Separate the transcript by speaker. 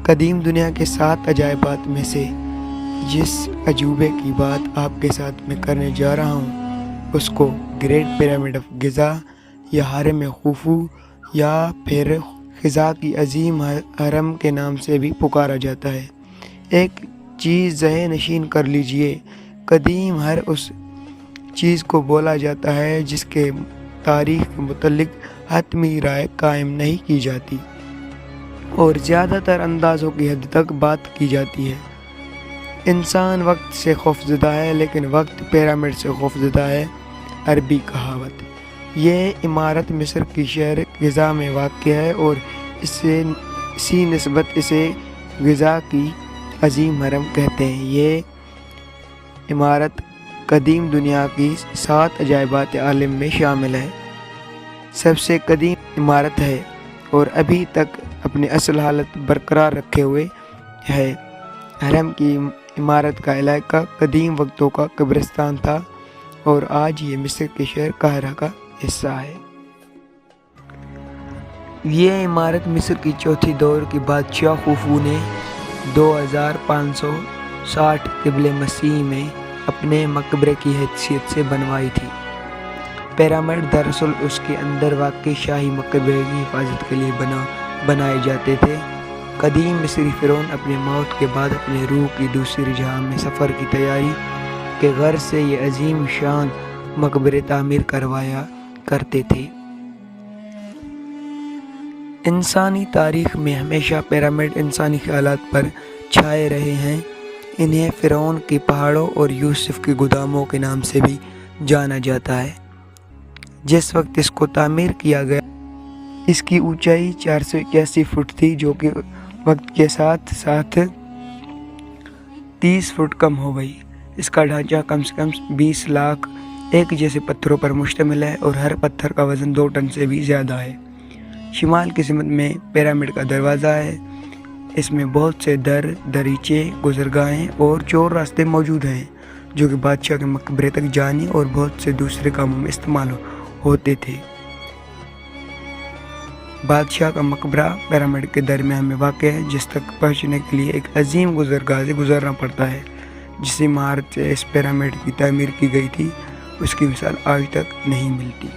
Speaker 1: قدیم دنیا کے 7 عجائبات میں سے جس عجوبے کی بات آپ کے ساتھ میں کرنے جا رہا ہوں اس کو گریٹ پیرامڈ آف گزا یا ہرم خوفو یا پھر خزا کی عظیم حرم کے نام سے بھی پکارا جاتا ہے۔ ایک چیز ذہن نشین کر لیجئے، قدیم ہر اس چیز کو بولا جاتا ہے جس کے تاریخ کے متعلق حتمی رائے قائم نہیں کی جاتی اور زیادہ تر اندازوں کی حد تک بات کی جاتی ہے۔ انسان وقت سے خوفزدہ ہے لیکن وقت پیرامڈ سے خوفزدہ ہے۔ عربی کہاوت۔ یہ عمارت مصر کی شہر گزا میں واقع ہے اور اسی نسبت اسے گزا کی عظیم حرم کہتے ہیں۔ یہ عمارت قدیم دنیا کی 7 عجائبات عالم میں شامل ہے، سب سے قدیم عمارت ہے اور ابھی تک اپنی اصل حالت برقرار رکھے ہوئے ہے۔ حرم کی عمارت کا علاقہ قدیم وقتوں کا قبرستان تھا اور آج یہ مصر کے شہر قاہرہ کا حصہ ہے۔ یہ عمارت مصر کی چوتھی دور کی بادشاہ خوفو نے 2560 قبل مسیح میں اپنے مقبرے کی حیثیت سے بنوائی تھی۔ پیرامڈ دراصل اس کے اندر واقع شاہی مقبرے کی حفاظت کے لیے بنائے جاتے تھے۔ قدیم مصری فرعون اپنے موت کے بعد اپنے روح کی دوسری جہاں میں سفر کی تیاری کے غرض سے یہ عظیم شان مقبرے تعمیر کروایا کرتے تھے۔ انسانی تاریخ میں ہمیشہ پیرامڈ انسانی خیالات پر چھائے رہے ہیں۔ انہیں فرعون کے پہاڑوں اور یوسف کے گوداموں کے نام سے بھی جانا جاتا ہے۔ جس وقت اس کو تعمیر کیا گیا اس کی اونچائی 481 فٹ تھی، جو کہ وقت کے ساتھ ساتھ 30 فٹ کم ہو گئی۔ اس کا ڈھانچہ کم سے کم 20 لاکھ ایک جیسے پتھروں پر مشتمل ہے اور ہر پتھر کا وزن 2 ٹن سے بھی زیادہ ہے۔ شمال کی سمت میں پیرامڈ کا دروازہ ہے۔ اس میں بہت سے دریچے، گزرگاہیں اور چور راستے موجود ہیں جو کہ بادشاہ کے مقبرے تک جانے اور بہت سے دوسرے کاموں میں استعمال ہوتے تھے۔ بادشاہ کا مقبرہ پیرامڈ کے درمیان میں واقع ہے، جس تک پہنچنے کے لیے ایک عظیم گزرگاہ سے گزرنا پڑتا ہے۔ جس عمارت سے اس پیرامڈ کی تعمیر کی گئی تھی اس کی مثال آج تک نہیں ملتی۔